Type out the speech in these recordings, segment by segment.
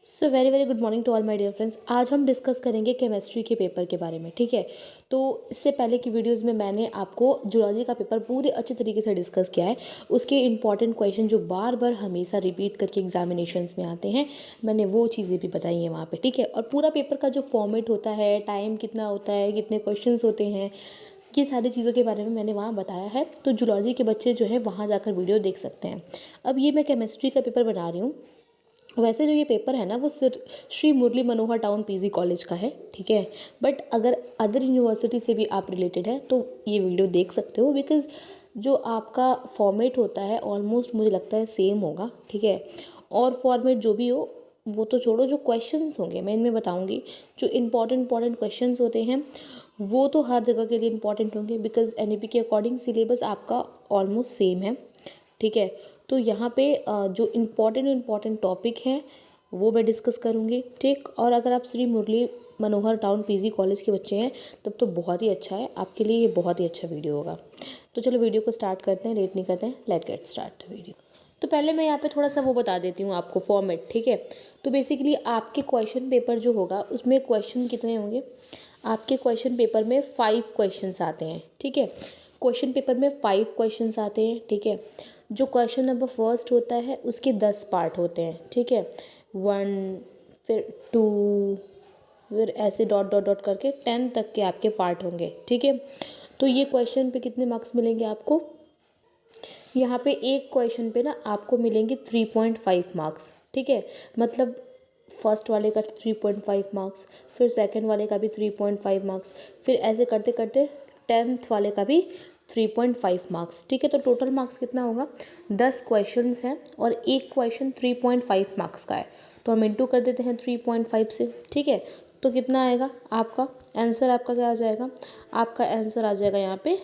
So very very good morning to all my dear friends. आज हम discuss करेंगे chemistry के पेपर के बारे में। ठीक है, तो इससे पहले की वीडियोस में मैंने आपको जूलॉजी का पेपर पूरे अच्छे तरीके से डिस्कस किया है। उसके इंपॉर्टेंट क्वेश्चन जो बार बार हमेशा रिपीट करके एग्जामिनेशंस में आते हैं, मैंने वो चीज़ें भी बताई हैं वहाँ पे। ठीक है, और पूरा पेपर का जो फॉर्मेट होता है, टाइम कितना होता है, कितने क्वेश्चन होते हैं, ये सारी चीज़ों के बारे में मैंने वहाँ बताया है। तो जूलॉजी के बच्चे जो है वहाँ जाकर वीडियो देख सकते हैं। अब ये मैं केमिस्ट्री का पेपर बना रही हूँ। वैसे जो ये पेपर है ना, वो सिर्फ Shri Murli Manohar town PG college का है। ठीक है, बट अगर अदर यूनिवर्सिटी से भी आप रिलेटेड हैं तो ये वीडियो देख सकते हो, बिकॉज़ जो आपका फॉर्मेट होता है ऑलमोस्ट मुझे लगता है सेम होगा। ठीक है, और फॉर्मेट जो भी हो वो तो छोड़ो, जो क्वेश्चंस होंगे मैं इनमें बताऊंगी। जो इंपॉर्टेंट क्वेश्चंस होते हैं वो तो हर जगह के लिए इंपॉर्टेंट होंगे, बिकॉज एनईपी के अकॉर्डिंग सिलेबस आपका ऑलमोस्ट सेम है। ठीक है, तो यहाँ पे जो इम्पॉर्टेंट टॉपिक हैं वो मैं डिस्कस करूँगी। ठीक, और अगर आप Shri Murli Manohar town PG college के बच्चे हैं तब तो बहुत ही अच्छा है, आपके लिए ये बहुत ही अच्छा वीडियो होगा। तो चलो वीडियो को स्टार्ट करते हैं, लेट नहीं करते हैं, लेट गेट स्टार्ट वीडियो। तो पहले मैं यहाँ पे थोड़ा सा वो बता देती हूँ आपको फॉर्मेट। ठीक है, तो बेसिकली आपके क्वेश्चन पेपर जो होगा उसमें क्वेश्चन कितने होंगे, आपके क्वेश्चन पेपर में 5 क्वेश्चंस आते हैं। ठीक है, क्वेश्चन पेपर में 5 क्वेश्चंस आते हैं। ठीक है, जो क्वेश्चन नंबर फर्स्ट होता है उसके 10 पार्ट होते हैं। ठीक है, 1, फिर 2, फिर ऐसे डॉट डॉट डॉट करके 10 तक के आपके पार्ट होंगे। ठीक है, तो ये क्वेश्चन पे कितने मार्क्स मिलेंगे आपको, यहाँ पे एक क्वेश्चन पे ना आपको मिलेंगे 3.5 मार्क्स। ठीक है, मतलब फर्स्ट वाले का 3.5 मार्क्स, फिर सेकंड वाले का भी 3.5 मार्क्स, फिर ऐसे करते करते 10th वाले का भी 3.5 मार्क्स। ठीक है, तो टोटल मार्क्स कितना होगा, 10 क्वेश्चंस हैं और एक क्वेश्चन 3.5 मार्क्स का है, तो हम इंटू कर देते हैं 3.5 से। ठीक है, तो कितना आएगा आपका आंसर, आपका क्या आ जाएगा, आपका आंसर आ जाएगा यहाँ पे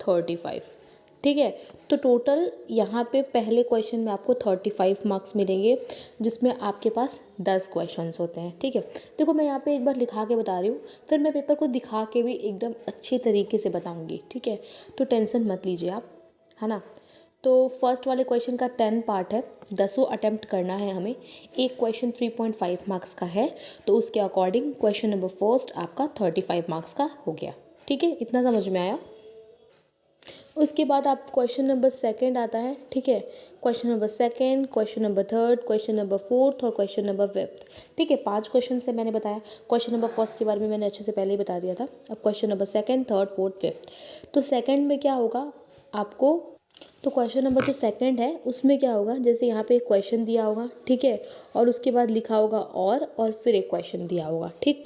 35। ठीक है, तो टोटल यहाँ पे पहले क्वेश्चन में आपको 35 मार्क्स मिलेंगे, जिसमें आपके पास 10 क्वेश्चंस होते हैं। ठीक है, देखो मैं यहाँ पे एक बार लिखा के बता रही हूँ, फिर मैं पेपर को दिखा के भी एकदम अच्छे तरीके से बताऊँगी। ठीक है, तो टेंशन मत लीजिए आप, है ना। तो फर्स्ट वाले क्वेश्चन का 10 पार्ट है, 10 अटेम्प्ट करना है हमें। एक क्वेश्चन 3.5 मार्क्स का है, तो उसके अकॉर्डिंग क्वेश्चन नंबर फर्स्ट आपका 35 मार्क्स का हो गया। ठीक है, इतना समझ में आया। उसके बाद आप क्वेश्चन नंबर सेकंड आता है। ठीक है, question number second, question number third, question number fourth और क्वेश्चन नंबर फिफ्थ। ठीक है, 5 क्वेश्चन से मैंने बताया। क्वेश्चन नंबर फर्स्ट के बारे में मैंने अच्छे से पहले ही बता दिया था। अब question number second, third, fourth, fifth. तो सेकंड में क्या होगा आपको, तो क्वेश्चन नंबर जो सेकंड है उसमें क्या होगा, जैसे यहाँ पे एक क्वेश्चन दिया होगा। ठीक है, और उसके बाद लिखा होगा और फिर एक क्वेश्चन दिया होगा। ठीक,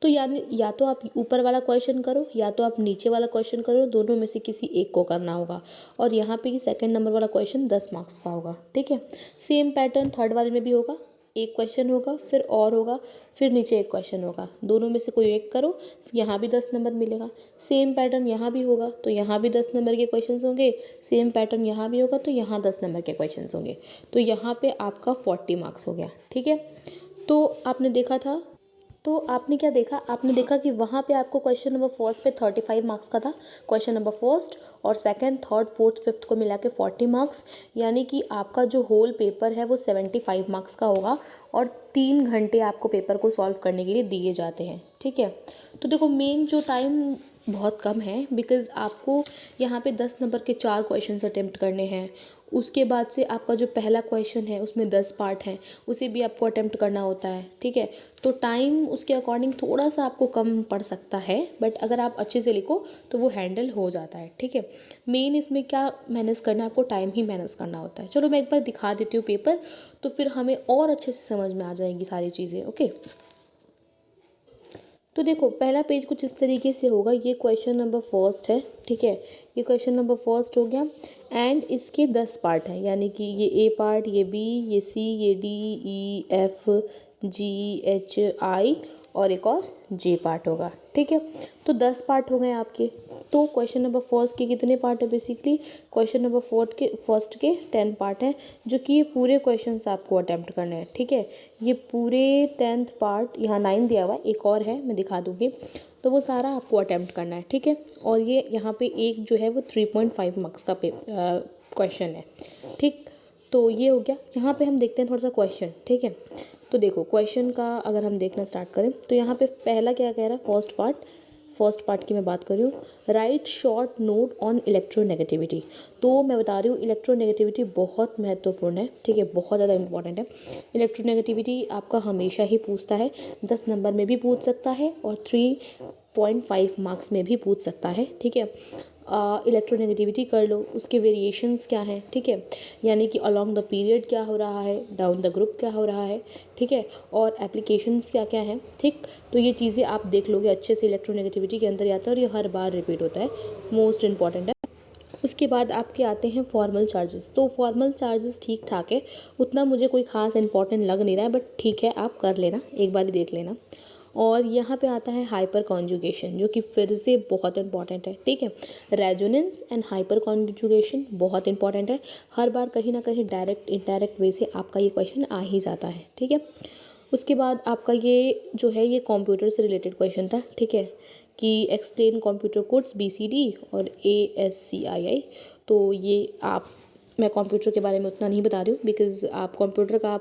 तो यानी या तो आप ऊपर वाला क्वेश्चन करो या तो आप नीचे वाला क्वेश्चन करो, दोनों में से किसी एक को करना होगा। और यहाँ पे सेकंड नंबर वाला क्वेश्चन 10 मार्क्स का होगा। ठीक है, सेम पैटर्न थर्ड वाले में भी होगा, एक क्वेश्चन होगा, फिर और होगा, फिर नीचे एक क्वेश्चन होगा, दोनों में से कोई एक करो, यहाँ भी 10 नंबर मिलेगा। सेम पैटर्न यहाँ भी होगा, तो यहाँ भी 10 नंबर के क्वेश्चंस होंगे। सेम पैटर्न यहाँ भी होगा, तो यहाँ 10 नंबर के क्वेश्चंस होंगे। तो यहाँ पे आपका 40 मार्क्स हो गया। ठीक है, तो आपने देखा था, तो आपने क्या देखा, आपने देखा कि वहाँ पे आपको क्वेश्चन नंबर फर्स्ट पे 35 मार्क्स का था, क्वेश्चन नंबर फर्स्ट और सेकंड, थर्ड, फोर्थ, फिफ्थ को मिला के 40 मार्क्स, यानी कि आपका जो होल पेपर है वो 75 मार्क्स का होगा। और 3 घंटे आपको पेपर को सॉल्व करने के लिए दिए जाते हैं। ठीक है, तो देखो मेन जो टाइम बहुत कम है, बिकॉज़ आपको यहाँ पे 10 नंबर के 4 क्वेश्चंस अटेम्प्ट करने हैं। उसके बाद से आपका जो पहला क्वेश्चन है उसमें 10 पार्ट हैं, उसे भी आपको अटेम्प्ट करना होता है। ठीक है, तो टाइम उसके अकॉर्डिंग थोड़ा सा आपको कम पड़ सकता है, बट अगर आप अच्छे से लिखो तो वो हैंडल हो जाता है। ठीक है, मेन इसमें क्या मैनेज करना है, आपको टाइम ही मैनेज करना होता है। चलो मैं एक बार दिखा देती हूँ पेपर, तो फिर हमें और अच्छे से समझ में आ जाएंगी सारी चीज़ें। ओके, तो देखो पहला पेज कुछ इस तरीके से होगा, ये क्वेश्चन नंबर फर्स्ट है। ठीक है, ये क्वेश्चन नंबर फर्स्ट हो गया, एंड इसके 10 पार्ट हैं, यानी कि ये ए पार्ट, ये बी, ये सी, ये डी, ई, एफ, जी, एच, आई और एक और जे पार्ट होगा। ठीक है, तो 10 पार्ट हो गए आपके। तो क्वेश्चन नंबर फर्स्ट के कितने पार्ट है, बेसिकली क्वेश्चन नंबर फर्स्ट के 10 पार्ट हैं, जो कि ये पूरे क्वेश्चंस आपको अटेम्प्ट करने हैं। ठीक है, ये पूरे 10th पार्ट, यहाँ 9 दिया हुआ है, एक और है मैं दिखा दूँगी, तो वो सारा आपको अटेम्प्ट करना है। ठीक है, और ये यहाँ पे एक जो है वो 3.5 मार्क्स का क्वेश्चन है। ठीक, तो ये हो गया। यहाँ पे हम देखते हैं थोड़ा सा क्वेश्चन। ठीक है, तो तो देखो क्वेश्चन का अगर हम देखना स्टार्ट करें तो यहाँ पे पहला क्या कह रहा है, फर्स्ट पार्ट की मैं बात कर रही हूँ, right short note on electronegativity. तो मैं बता रही हूँ इलेक्ट्रोनेगेटिविटी बहुत महत्वपूर्ण है, ठीक है, बहुत ज़्यादा इंपॉर्टेंट है। इलेक्ट्रोनेगेटिविटी आपका हमेशा ही पूछता है, 10 नंबर में भी पूछ सकता है और 3.5 मार्क्स में भी पूछ सकता है, ठीक है। इलेक्ट्रोनेगेटिविटी कर लो, उसके वेरिएशंस क्या हैं, ठीक है, यानी कि अलोंग द पीरियड क्या हो रहा है, डाउन द ग्रुप क्या हो रहा है, ठीक है, और एप्लीकेशंस क्या क्या हैं, ठीक। तो ये चीज़ें आप देख लोगे अच्छे से, इलेक्ट्रोनेगेटिविटी के अंदर आता है और ये हर बार रिपीट होता है, मोस्ट इंपॉर्टेंट है। उसके बाद आपके आते हैं फॉर्मल चार्जेस। तो फॉर्मल चार्जेस ठीक ठाक है, उतना मुझे कोई ख़ास इंपॉर्टेंट लग नहीं रहा है, बट ठीक है, आप कर लेना, एक बार ही देख लेना। और यहाँ पे आता है हाइपर कॉन्जुगेशन, जो कि फिर से बहुत इंपॉर्टेंट है, ठीक है। रेजोनेंस एंड हाइपर कॉन्जुगेशन बहुत इंपॉर्टेंट है, हर बार कहीं ना कहीं डायरेक्ट इनडायरेक्ट वे से आपका ये क्वेश्चन आ ही जाता है, ठीक है। उसके बाद आपका ये जो है ये कंप्यूटर से रिलेटेड क्वेश्चन था, ठीक है, कि एक्सप्लेन कंप्यूटर कोड्स BCD और ASCII। तो ये मैं कंप्यूटर के बारे में उतना नहीं बता रही हूँ, बिकॉज़ आप कंप्यूटर का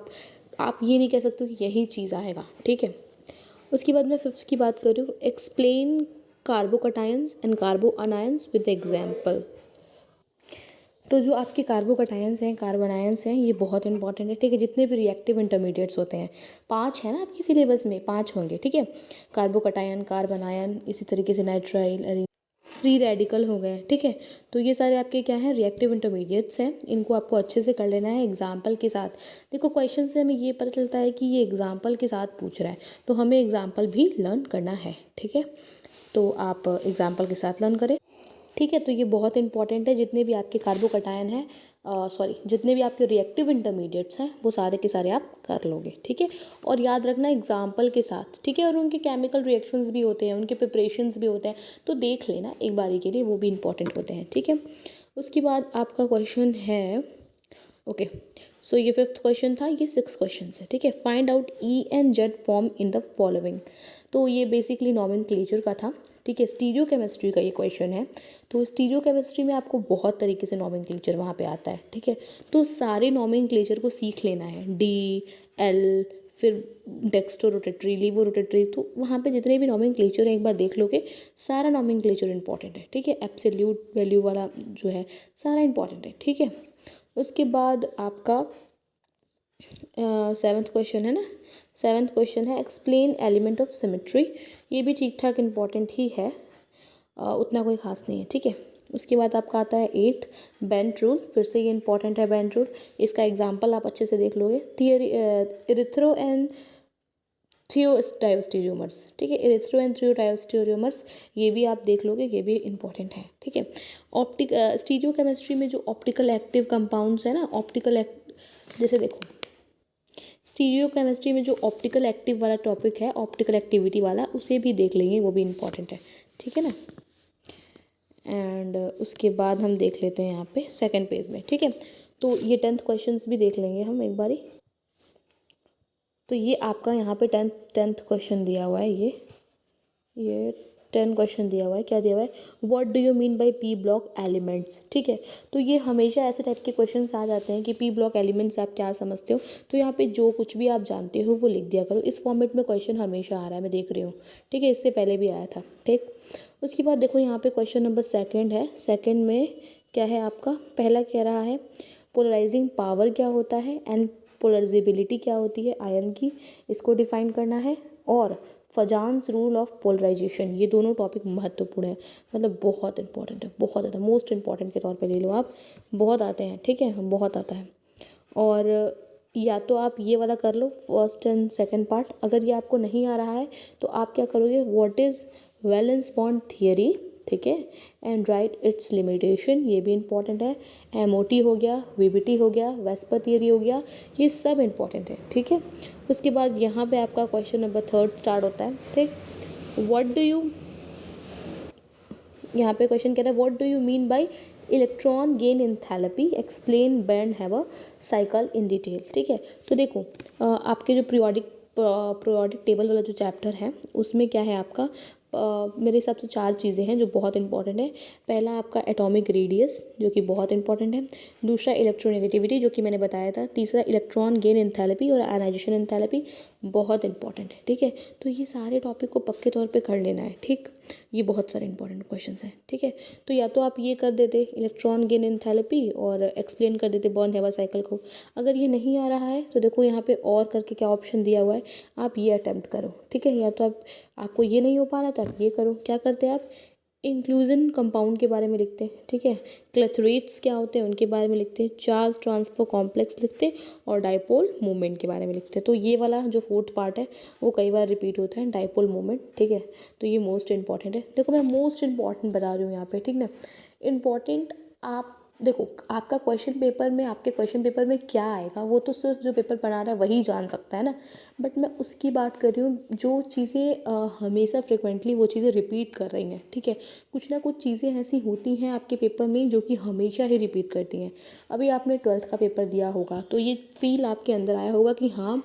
आप ये नहीं कह सकते हो कि यही चीज़ आएगा, ठीक है। उसके बाद मैं फिफ्थ की बात कर रही हूँ, explain carbocations and carbo anions with example. तो जो आपके कार्बोकटायंस हैं, कार्बोनायंस हैं, ये बहुत इंपॉर्टेंट है, ठीक है। जितने भी रिएक्टिव इंटरमीडिएट्स होते हैं, 5 है ना आपके सिलेबस में, 5 होंगे, ठीक है। कार्बोकटायन, कार्बोनायन, इसी तरीके से नाइट्राइल, फ्री रेडिकल हो गए, ठीक है। तो ये सारे आपके क्या हैं, रिएक्टिव इंटरमीडिएट्स हैं, इनको आपको अच्छे से कर लेना है एग्जाम्पल के साथ। देखो क्वेश्चन से हमें ये पता चलता है कि ये एग्जाम्पल के साथ पूछ रहा है, तो हमें एग्जाम्पल भी लर्न करना है, ठीक है। तो आप एग्जाम्पल के साथ लर्न करें, ठीक है। तो ये बहुत इंपॉर्टेंट है, जितने भी आपके कार्बोकटायन हैं, जितने भी आपके रिएक्टिव इंटरमीडिएट्स हैं, वो सारे के सारे आप कर लोगे, ठीक है। और याद रखना एग्जाम्पल के साथ, ठीक है। और उनके केमिकल रिएक्शंस भी होते हैं, उनके प्रिपरेशंस भी होते हैं, तो देख लेना एक बारी के लिए, वो भी इंपॉर्टेंट होते हैं, ठीक है। उसके बाद आपका क्वेश्चन है, ओके, सो ये फिफ्थ क्वेश्चन था, ये 6 क्वेश्चन है, ठीक है। Find out E and Z form in the following. तो ये बेसिकली नॉमेनक्लेचर का था, ठीक है, स्टीरियो केमिस्ट्री का ये क्वेश्चन है। तो स्टीरियो केमिस्ट्री में आपको बहुत तरीके से नॉमेनक्लेचर वहाँ पे आता है, ठीक है। तो सारे नॉमेनक्लेचर को सीख लेना है, DL, फिर डेक्स्टो रोटेटरी, लीवो रोटेटरी, तो वहाँ पे जितने भी नॉमेनक्लेचर हैं एक बार देख लोगे, सारा नॉमेनक्लेचर इंपॉर्टेंट है, ठीक है। एब्सोल्यूट वैल्यू वाला जो है सारा इंपॉर्टेंट है, ठीक है। उसके बाद आपका 7th क्वेश्चन है ना, 7th क्वेश्चन है एक्सप्लेन एलिमेंट ऑफ सिमेट्री। ये भी ठीक ठाक इम्पॉर्टेंट ही है, उतना कोई ख़ास नहीं है, ठीक है। उसके बाद आपका आता है 8th बेंट रूल, फिर से ये इंपॉर्टेंट है बेंट रूल, इसका एग्जांपल आप अच्छे से देख लोगे। थियरी इरिथ्रो एंड थियोडायोस्टीरियोमर्स, ठीक है, इरिथ्रो एंड थियोडायोस्टीरियोमर्स, ये भी आप देख लोगे, ये भी इंपॉर्टेंट है, ठीक है। स्टीरियो केमिस्ट्री में जो ऑप्टिकल एक्टिव कंपाउंड्स है ना, जैसे देखो स्टीरियो केमिस्ट्री में जो ऑप्टिकल एक्टिव वाला टॉपिक है, ऑप्टिकल एक्टिविटी वाला, उसे भी देख लेंगे, वो भी इंपॉर्टेंट है, ठीक है ना। एंड उसके बाद हम देख लेते हैं यहाँ पे सेकंड पेज में, ठीक है। तो ये 10th क्वेश्चंस भी देख लेंगे हम एक बारी। तो ये आपका यहाँ पे टेंथ क्वेश्चन दिया हुआ है, ये 10 क्वेश्चन दिया हुआ है, क्या दिया हुआ है, what do you mean bye P block elements, ठीक है। तो ये हमेशा ऐसे टाइप के क्वेश्चंस आ जाते हैं कि P ब्लॉक एलिमेंट्स आप क्या समझते हो, तो यहाँ पे जो कुछ भी आप जानते हो वो लिख दिया करो। इस फॉर्मेट में क्वेश्चन हमेशा आ रहा है, मैं देख रही हूँ, ठीक है, इससे पहले भी आया था, ठीक। उसके बाद देखो यहाँ पे क्वेश्चन नंबर 2 है, सेकेंड में क्या है आपका, पहला कह रहा है पोलराइजिंग पावर क्या होता है एंड पोलराइजेबिलिटी क्या होती है आयन की, इसको डिफाइन करना है। और फजान्स रूल ऑफ पोलराइजेशन, ये दोनों टॉपिक महत्वपूर्ण है, मतलब बहुत इंपॉर्टेंट है, बहुत ज़्यादा मोस्ट इंपॉर्टेंट के तौर पे ले लो आप, बहुत आते हैं, ठीक है, बहुत आता है। और या तो आप ये वाला कर लो फर्स्ट एंड सेकंड पार्ट, अगर ये आपको नहीं आ रहा है तो आप क्या करोगे, what is valence bond theory, ठीक है, एंड राइट इट्स लिमिटेशन, ये भी इंपॉर्टेंट है। MOT हो गया, VBT हो गया, वेस्पर थियरी हो गया, ये सब इंपॉर्टेंट है, ठीक है। उसके बाद यहाँ पे आपका क्वेश्चन नंबर 3 स्टार्ट होता है, ठीक। व्हाट डू यू, यहाँ पे क्वेश्चन कह रहा है what do you mean by electron gain enthalpy, explain बैंड हैवर साइकिल इन डिटेल, ठीक है। तो देखो आपके जो पीरियोडिक टेबल वाला जो चैप्टर है उसमें क्या है आपका मेरे हिसाब से 4 चीज़ें हैं जो बहुत इंपॉर्टेंट है। पहला आपका एटॉमिक रेडियस जो कि बहुत इंपॉर्टेंट है। दूसरा इलेक्ट्रोनेगेटिविटी जो कि मैंने बताया था। तीसरा इलेक्ट्रॉन गेन एंथैल्पी और आयनाइजेशन एंथैल्पी बहुत इंपॉर्टेंट है, ठीक है। तो ये सारे टॉपिक को पक्के तौर पे कर लेना है, ठीक। ये बहुत सारे इंपॉर्टेंट क्वेश्चंस हैं, ठीक है। तो या तो आप ये कर देते इलेक्ट्रॉन गेन एंथैल्पी और एक्सप्लेन कर देते बॉर्न हैवर साइकिल को। अगर ये नहीं आ रहा है तो देखो यहाँ पे और करके क्या ऑप्शन दिया हुआ है, आप ये अटेम्प्ट करो, ठीक है। या तो आपको ये नहीं हो पा रहा तो आप ये करो। क्या करते हैं आप, इंक्लूजन कंपाउंड के बारे में लिखते हैं, ठीक है। क्लेथरेट्स क्या होते हैं उनके बारे में लिखते हैं। चार्ज ट्रांसफर कॉम्प्लेक्स लिखते हैं और डाइपोल मूवमेंट के बारे में लिखते हैं। तो ये वाला जो 4th पार्ट है वो कई बार रिपीट होता है, डाइपोल मूवमेंट, ठीक है। तो ये मोस्ट इंपॉर्टेंट है। देखो मैं मोस्ट इंपॉर्टेंट बता रही हूँ यहाँ पे, ठीक ना। इंपॉर्टेंट आप देखो, आपका क्वेश्चन पेपर में, आपके क्वेश्चन पेपर में क्या आएगा वो तो सिर्फ जो पेपर बना रहा है वही जान सकता है ना। बट मैं उसकी बात कर रही हूँ जो चीज़ें हमेशा फ्रिक्वेंटली वो चीज़ें रिपीट कर रही हैं, ठीक है। कुछ ना कुछ चीज़ें ऐसी होती हैं आपके पेपर में जो कि हमेशा ही रिपीट करती हैं। अभी आपने 12th का पेपर दिया होगा तो ये फील आपके अंदर आया होगा कि हाँ,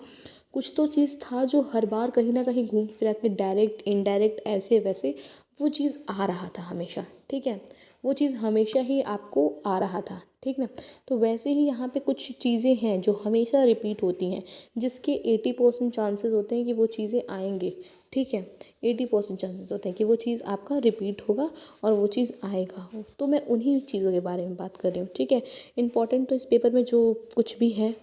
कुछ तो चीज़ था जो हर बार कहीं ना कहीं घूम फिरा के डायरेक्ट इनडायरेक्ट ऐसे वैसे वो चीज़ आ रहा था हमेशा, ठीक है। वो चीज़ हमेशा ही आपको आ रहा था, ठीक ना। तो वैसे ही यहाँ पे कुछ चीज़ें हैं जो हमेशा रिपीट होती हैं, जिसके 80% चांसेस होते हैं कि वो चीज़ें आएंगे, ठीक है। 80% चांसेस होते हैं कि वो चीज़ आपका रिपीट होगा और वो चीज़ आएगा। तो मैं उन्हीं चीज़ों के बारे में बात कर रही हूँ, ठीक है। इंपॉर्टेंट तो इस पेपर में जो कुछ भी है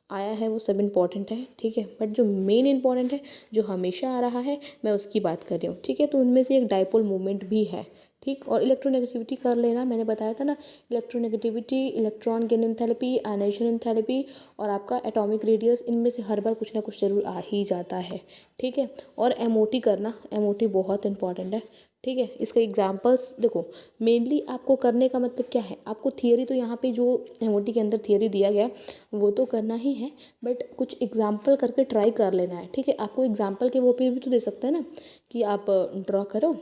आया है वो सब इम्पॉर्टेंट है, ठीक है। बट जो मेन इंपॉर्टेंट है जो हमेशा आ रहा है मैं उसकी बात कर रही हूँ, ठीक है। तो उनमें से एक डाइपोल मूवमेंट भी है, ठीक। और इलेक्ट्रोनेगेटिविटी कर लेना, मैंने बताया था ना। Electronegativity, electron gain enthalpy, ionization enthalpy और आपका एटॉमिक रेडियस, इनमें से हर बार कुछ ना कुछ ज़रूर आ ही जाता है, ठीक है। और एमओटी करना, एमओटी बहुत इंपॉर्टेंट है, ठीक है। इसका एग्जांपल्स देखो, मेनली आपको करने का मतलब क्या है, आपको थियरी तो यहाँ पे जो एमओटी के अंदर थियरी दिया गया वो तो करना ही है, बट कुछ एग्जांपल करके ट्राई कर लेना है, ठीक है। आपको एग्जांपल के वो पे भी तो दे सकते हैं ना कि आप ड्रॉ करो,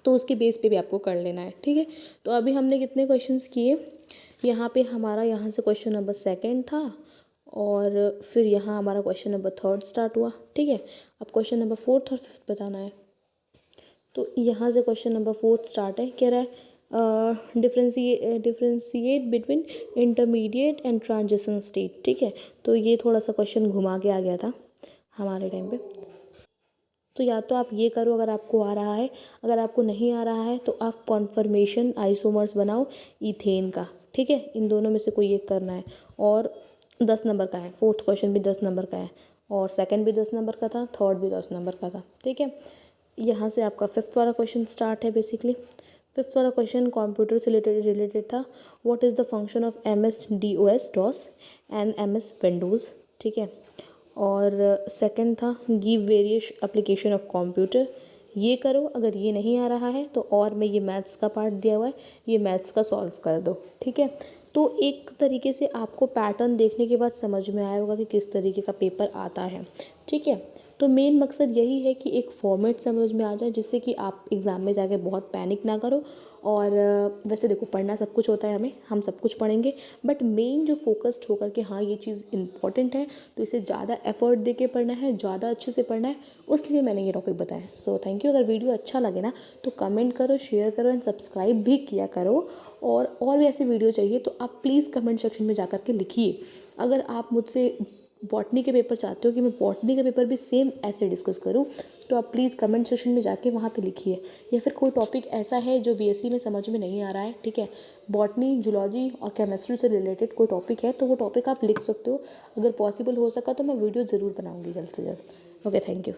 तो उसके बेस पे भी आपको कर लेना है, ठीक है। तो अभी हमने कितने क्वेश्चंस किए, यहाँ पे हमारा यहाँ से क्वेश्चन नंबर 2 था और फिर यहाँ हमारा क्वेश्चन नंबर 3 स्टार्ट हुआ, ठीक है। अब क्वेश्चन नंबर 4 और 5 बताना है। तो यहाँ से क्वेश्चन नंबर 4 स्टार्ट है, कह रहा है differentiate between intermediate and transition state, ठीक है। तो ये थोड़ा सा क्वेश्चन घुमा के आ गया था हमारे टाइम पे। तो या तो आप ये करो अगर आपको आ रहा है, अगर आपको नहीं आ रहा है तो आप कॉन्फर्मेशन आइसोमर्स बनाओ इथेन का, ठीक है। इन दोनों में से कोई एक करना है और 10 नंबर का है। 4th क्वेश्चन भी 10 नंबर का है और सेकंड भी 10 नंबर का था, थर्ड भी 10 नंबर का था, ठीक है। यहाँ से आपका 5th वाला क्वेश्चन स्टार्ट है। बेसिकली 5th वाला क्वेश्चन कंप्यूटर से रिलेटेड था। What is the function of MS DOS DOS and MS Windows, ठीक है। और सेकंड था give various application of computer. ये करो, अगर ये नहीं आ रहा है तो और में ये मैथ्स का पार्ट दिया हुआ है, ये मैथ्स का सॉल्व कर दो, ठीक है। तो एक तरीके से आपको पैटर्न देखने के बाद समझ में आया होगा कि किस तरीके का पेपर आता है, ठीक है। तो मेन मकसद यही है कि एक फॉर्मेट समझ में आ जाए जिससे कि आप एग्ज़ाम में जाके बहुत पैनिक ना करो। और वैसे देखो, पढ़ना सब कुछ होता है, हम सब कुछ पढ़ेंगे, बट मेन जो फोकस्ड होकर के हाँ ये चीज़ इंपॉर्टेंट है तो इसे ज़्यादा एफर्ट दे के पढ़ना है, ज़्यादा अच्छे से पढ़ना है, उसलिए मैंने ये टॉपिक बताया। So thank you. अगर वीडियो अच्छा लगे ना तो कमेंट करो, शेयर करो एंड सब्सक्राइब भी किया करो। और भी ऐसी वीडियो चाहिए तो आप प्लीज़ कमेंट सेक्शन में जा कर के लिखिए। अगर आप मुझसे बॉटनी के पेपर चाहते हो कि मैं बॉटनी का पेपर भी सेम ऐसे डिस्कस करूं तो आप प्लीज़ कमेंट सेक्शन में जाके वहाँ पे लिखिए। या फिर कोई टॉपिक ऐसा है जो BSc में समझ में नहीं आ रहा है, ठीक है, बॉटनी, जूलॉजी और केमिस्ट्री से रिलेटेड कोई टॉपिक है तो वो टॉपिक आप लिख सकते हो। अगर पॉसिबल हो सका तो मैं वीडियो ज़रूर बनाऊँगी जल्द से जल्द। Okay, thank you.